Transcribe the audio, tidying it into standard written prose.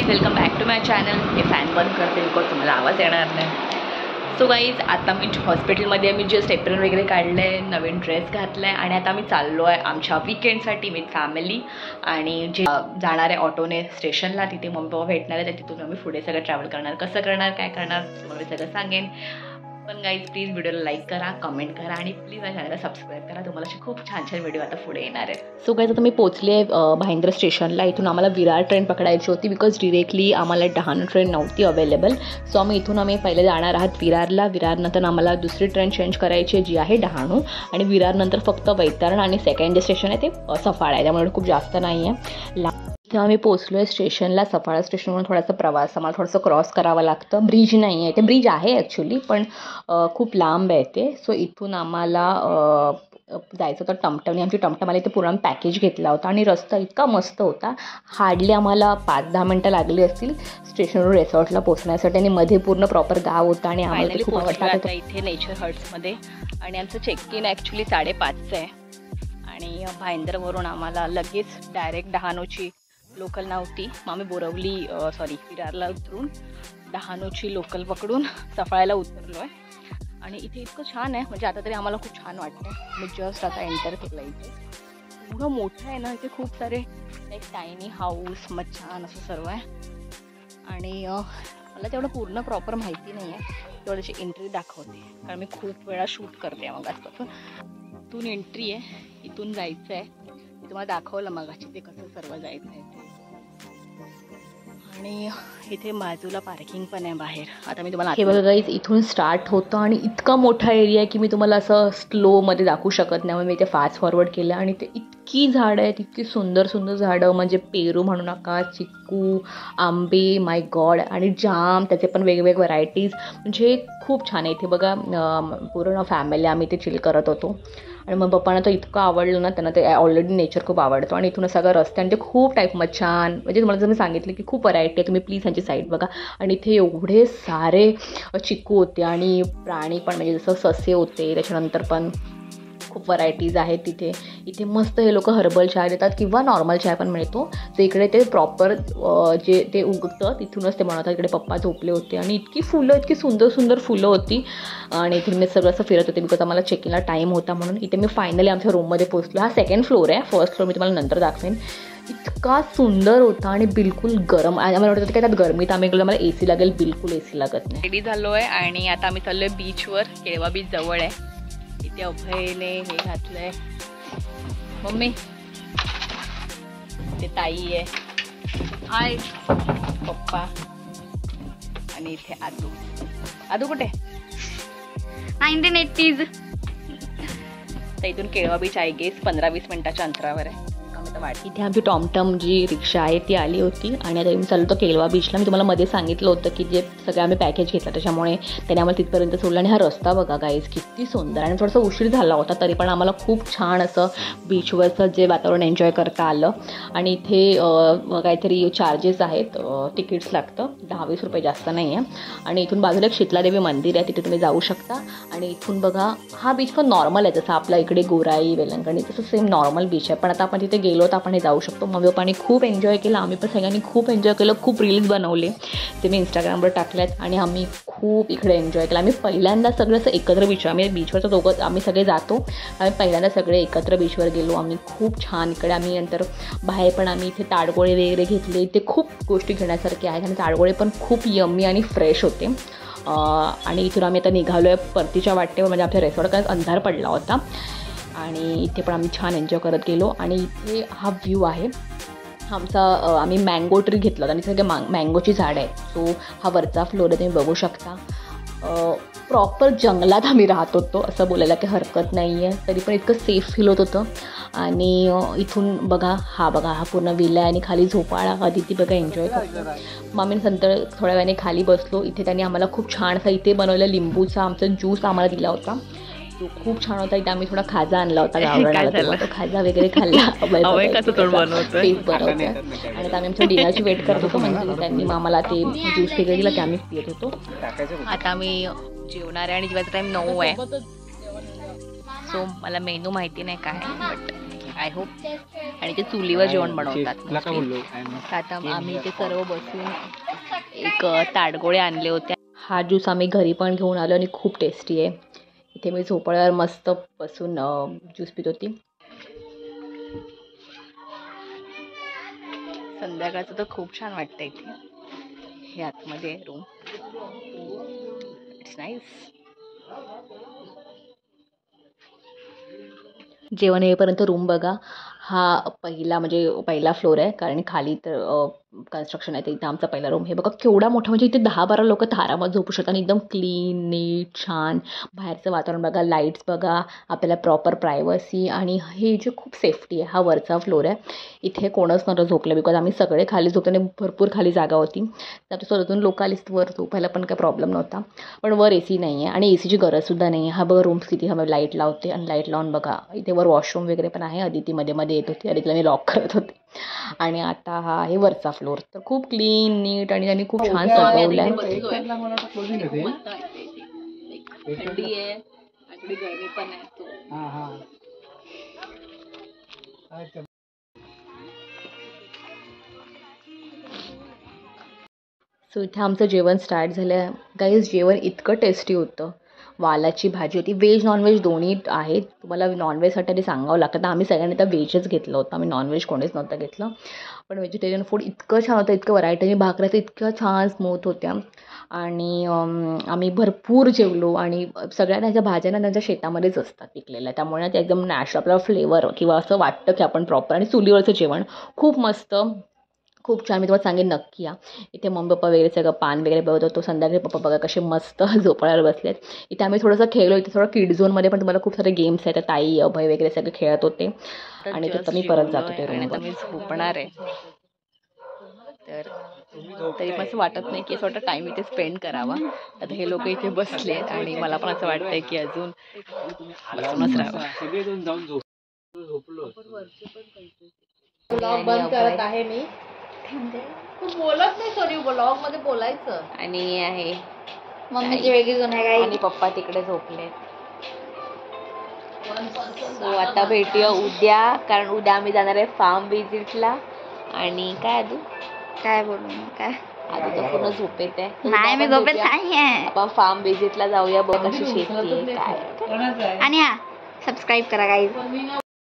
Welcome back to my channel. हे fan बंद करते बिकॉज तुम्हाला आवाज येणार नाही. सो गाईज, आता मी हॉस्पिटलमध्ये मी जस्ट एप्रिल वगैरे काढलं आहे, नवीन ड्रेस घातला आहे आणि आता मी चाललो आहे आमच्या वीकेंडसाठी विथ फॅमिली. आणि जे जाणार आहे ऑटोने स्टेशनला, तिथे मम्मी पप्पा भेटणार आहे, तिथून आम्ही पुढे सगळं ट्रॅव्हल करणार. कसं करणार, काय करणार, तुम्हाला मी सगळं सांगेन. पण गाईज प्लीज व्हिडिओला लाईक करा, कमेंट करा आणि प्लीज माझ्या चॅनलला सबस्क्राईब करा. तुम्हाला असे खूप छान छान व्हिडिओ आता पुढे येणार आहे. सो गाईज, आता मी पोहोचले आहे भाईंद्रा स्टेशनला. इथून आम्हाला विरार ट्रेन पकडायची होती बिकॉज डिरेक्टली आम्हाला डहाणू ट्रेन नव्हती अवेलेबल. सो आम्ही पहिले जाणार आहात विरारला. विरारनंतर आम्हाला दुसरी ट्रेन चेंज करायची आहे जी आहे डहाणू, आणि विरारनंतर फक्त वैतरण आणि सेकंड जे स्टेशन आहे ते सफाळा आहे, त्यामुळे खूप जास्त नाही आहे. इथे आम्ही पोहोचलो आहे स्टेशनला. सफाळा स्टेशनवरून थोडासा प्रवास आम्हाला थोडंसं क्रॉस करावं लागतं. ब्रिज नाही आहे, ते ब्रिज आहे ॲक्च्युली पण खूप लांब आहे ते. सो इथून आम्हाला जायचं होतं टमटमने. आमची टमटम आली, ते पूर्ण पॅकेज घेतला होता आणि रस्ता इतका मस्त होता. हार्डली आम्हाला 5-10 मिनटं लागली असतील स्टेशनवरून रिसॉर्टला पोहोचण्यासाठी, आणि मध्ये पूर्ण प्रॉपर गाव होता आणि आम्हाला खूप आवडतं इथे नेचर हट्समध्ये. आणि आमचं चेक इन ॲक्च्युली 5:30 आहे आणि भाईंदरवरून आम्हाला लगेच डायरेक्ट डहाणूची लोकल नव्हती, मग आम्ही विरारला उतरून डहाणूची लोकल पकडून सफाळ्याला उतरलो आहे. आणि इथे इतकं छान आहे, म्हणजे आता तरी आम्हाला खूप छान वाटतं. मी जस्ट आता एंटर केलं. इथे एवढं मोठं आहे ना, इथे खूप सारे लाईक टायनी हाऊस, मच्छान असं सर्व आहे. आणि मला तेवढं पूर्ण प्रॉपर माहिती नाही आहे, तेवढं त्याची एंट्री दाखवते कारण मी खूप वेळा शूट करते मग आजपासून. इथून एंट्री आहे, इथून जायचं आहे. मी तुम्हाला दाखवलं मगाशी ते कसं सर्व जायचं आहे ते. आणि इथे बाजूला पार्किंग पण आहे बाहेर. आता मी तुम्हाला हे बघा गाईज, इथून स्टार्ट होतं आणि इतका मोठा एरिया आहे की मी तुम्हाला असं स्लोमध्ये दाखवू शकत नाही. मग मी ते फास्ट फॉरवर्ड केलं आणि ते इतकी झाडं आहेत, इतकी सुंदर सुंदर झाडं, म्हणजे पेरू म्हणू नका, चिक्कू, आंबे, माय गॉड, आणि जाम त्याचे पण वेगवेगळे व्हरायटीज, म्हणजे खूप छान आहे. इथे बघा पूर्ण फॅमिली आम्ही ते चिल करत होतो. आणि मग पप्पांना तर इतकं आवडलं ना, त्यांना ते ऑलरेडी नेचर खूप आवडतो. आणि इथून सगळं रस्ते आणि ते खूप टाईप छान, म्हणजे तुम्हाला जर मी सांगितलं की खूप व्हरायटी आहे, तुम्ही प्लीज ह्यांची साईड बघा. आणि इथे एवढे सारे चिक्कू होते आणि प्राणी पण, म्हणजे जसं ससे होते, त्याच्यानंतर पण खूप व्हरायटीज आहेत तिथे. इथे मस्त हे लोक हर्बल चहा देतात किंवा नॉर्मल चहा पण मिळतो. तर इकडे ते प्रॉपर जे ते उगतं तिथूनच ते बनवतात. इकडे पप्पा झोपले होते आणि इतकी फुलं, इतकी सुंदर सुंदर फुलं होती. आणि इथे मी सगळं असं फिरत होते बिकॉज आम्हाला चेक इनला टाईम होता म्हणून. इथे मी फायनली आमच्या रूममध्ये पोहोचलो. हा 2nd फ्लोअर आहे, 1st फ्लोअर मी तुम्हाला नंतर दाखवेन. इतका सुंदर होता आणि बिलकुल गरम. आम्हाला वाटतं काय त्यात गरमीत आम्ही गेलो, मला AC लागेल, बिलकुल AC लागत नाही. रेडी झालो आहे आणि आता आम्ही चाललो आहे बीचवर. केळवा बीच जवळ आहे. इथे अभयने हे घातलंय, मम्मी ते ताई आहे, हाय पप्पा, आणि इथे आदू कुठे 1980s. तर इथून केळवा बीच आहे गेस 15-20 मिनिटाच्या अंतरावर आहे. इथे आमची टॉमटम जी रिक्षा आहे ती आली होती आणि आता मी चाललो होतो केळवा बीचला. मी तुम्हाला मध्ये सांगितलं होतं की जे सगळं आम्ही पॅकेज घेतलं त्याच्यामुळे त्याने आम्हाला तिथपर्यंत सोडलं. आणि हा रस्ता बघा गाईज किती सुंदर, आणि थोडासा उशीर झाला होता तरी पण आम्हाला खूप छान असं बीचवरचं जे वातावरण एन्जॉय करता आलं. आणि इथे काहीतरी चार्जेस आहेत, तिकीट्स लागतं 10-20 रुपये, जास्त नाही आहे. आणि इथून बाजूला एक शीतलादेवी मंदिर आहे, तिथे तुम्ही जाऊ शकता. आणि इथून बघा हा बीच पण नॉर्मल आहे, जसं आपल्या इकडे गोराई वेलंकणी तसं सेम नॉर्मल बीच आहे. पण आता आपण तिथे गेलो तर आपण हे जाऊ शकतो. मम्मी पप्पांनी खूप एन्जॉय केलं, आम्ही पण सगळ्यांनी खूप एन्जॉय केलं. खूप रील्स बनवले, ते मी इंस्टाग्रामवर टाकल्यात आणि आम्ही खूप इकडे एन्जॉय केलं. आम्ही पहिल्यांदा सगळं असं एकत्र बीच, आम्ही बीचवरचं दोघं आम्ही सगळे जातो, आम्ही पहिल्यांदा सगळे एकत्र बीचवर गेलो. आम्ही खूप छान इकडे आम्ही नंतर बाहेर पण आम्ही इथे ताडगोळे वगैरे घेतले. ते खूप गोष्टी घेण्यासारख्या आहेत आणि ताडगोळे पण खूप यम्मी आणि फ्रेश होते. आणि इथून आम्ही आता निघालो आहे परतीच्या वाटेवर, म्हणजे आमच्या रिसॉर्टकडे अंधार पडला होता. आणि इथे पण आम्ही छान एन्जॉय करत गेलो. आणि इथे हा व्ह्यू आहे आमचा. आम्ही मँगो ट्री घेतला होता आणि सगळे मँगोची झाडं आहेत. सो हा वरचा फ्लोअर आहे, तुम्ही बघू शकता. प्रॉपर जंगलात आम्ही राहत होतो असं बोलायला काही हरकत नाही आहे, तरी पण इतकं सेफ फील होत होतं. आणि इथून बघा हा पूर्ण विला आहे आणि खाली झोपाळा. आदिती बघा एन्जॉय करतो. मग आम्ही नंतर थोड्या वेळाने खाली बसलो. इथे त्यांनी आम्हाला खूप छान असं इथे बनवलेला लिंबूचा आमचा ज्यूस आम्हाला दिला होता, तो खूप छान होता. इथे आम्ही थोडा खाजा आणला होता गावरान, तो खाजा वगैरे खाल्ला. फेस बनवतो. आणि आता आम्ही आमच्या डिनरची वेट करत होतो, म्हणजे त्यांनी मग आम्हाला ते ज्यूस वगैरे दिला, ते आम्ही पित होतो. आता आम्ही जेवणार आहे आणि जेवायचा टाईम 9 आहे. सो मला मेनू माहिती नाही काय, बट आय होप. आणि ते चुलीवर जेवण बनवतात. आता आम्ही ते सर्व बसून एक ताडगोळे आणले होते. हा ज्यूस आम्ही घरी पण घेऊन आलो आणि खूप टेस्टी आहे. इथे मी झोपड्यावर मस्त बसून ज्यूस पित होती. संध्याकाळचं तर खूप छान वाटतं इथे. हे आतमध्ये रूम, इट्स नाईस. जेवण येईपर्यंत रूम बघा. हा पहिला फ्लोर आहे, कारण खाली तर कन्स्ट्रक्शन आहे. तर इथं आमचा पहिला रूम. हे बघा केवढा मोठा, म्हणजे इथे 10-12 लोक आरामात झोपू शकतात आणि एकदम क्लीन, नीट, छान. बाहेरचं वातावरण बघा, लाईट्स बघा, आपल्याला प्रॉपर प्रायव्हसी. आणि हे जे खूप सेफ्टी आहे. हा वरचा फ्लोर आहे. इथे कोणच नव्हतं झोपलं, बिकॉज आम्ही सगळे खाली झोपतो आणि भरपूर खाली जागा होती. त्यात स्वतःतून लोक आलीच वर झोपायला पण काही प्रॉब्लेम नव्हता. पण वर AC नाही आहे आणि ACची गरजसुद्धा नाही आहे. हा बघा रूम्स किती हवं, लाईट लावते आणि लाईट लावून बघा इथे वर वॉशरूम वगैरे पण आहे. आधी ती मध्ये येत होती आणि तिला मी लॉक करत होते. आणि आता हा आहे वरचा फ्लोर. तर खूप क्लीन, नीट आणि त्यांनी खूप छान सजवलं आहे. थंडी आहे आणि गरमी पण आहे. सो इथे आमचं जेवण स्टार्ट झालं. गाईज जेवण इतकं टेस्टी होतं. वालाची भाजी होती. व्हेज नॉनव्हेज दोन्ही आहेत. तुम्हाला नॉनव्हेजसाठी सांगावं लागतं. तर आम्ही सगळ्यांनी तर व्हेजच घेतलं होतं. आम्ही नॉनव्हेज कोणीच नव्हतं घेतलं. पण व्हेजिटेरियन फूड इतकं छान होतं, इतकं व्हरायटी. आणि भाकऱ्या तर इतक्या छान स्मूथ होत्या. आणि आम्ही भरपूर जेवलो. आणि सगळ्या त्यांच्या भाज्या ना त्यांच्या शेतामध्येच असतात पिकलेल्या, त्यामुळे ना ते एकदम नॅचरल आपल्याला फ्लेवर किंवा असं वाटतं की आपण प्रॉपर. आणि चुलीवरचं जेवण खूप मस्त, खूप छान. मी तुम्हाला सांगेन नक्की या. इथे मम्मी पप्पा वगैरे सगळं पान वगैरे बघत होतो. संध्याकाळी पप्पा बघा कसे मस्त झोपाळ्यावर बसलेत. इथे आम्ही थोडंसं खेळलो. इथे थोडं किड झोनमध्ये पण तुम्हाला खूप सारे गेम्स आहेत. तर ताई, अभय वगैरे सगळे खेळत होते. आणि तर मी परत जात होते रूमवर. मी झोपणार आहे. तर तरी पण असं वाटत नाही की असं वाटतं टाईम इथे स्पेंड करावा. आता हे लोक इथे बसलेत आणि मला पण असं वाटतंय की अजून बसूनच राहावं. ब्लॉग बंद करत आहे मी. तू बोलत नाही, सॉरी, ब्लॉग मध्ये बोलायचं. आणि आहे मम्मीची वेगळी जण आहे आणि पप्पा तिकडे झोपले. सो आता भेटूया उद्या, कारण उद्या आम्ही जाणार आहे फार्म विजिटला. आणि काय अजून काय बोलू, काय आधी तर पूर्ण झोपेत आहे. नाही, मी झोपेत नाही आहे. आपण फार्म विजिटला जाऊया, बघ कशी शेती आहे काय. आणि हा सबस्क्राईब करा गाईज.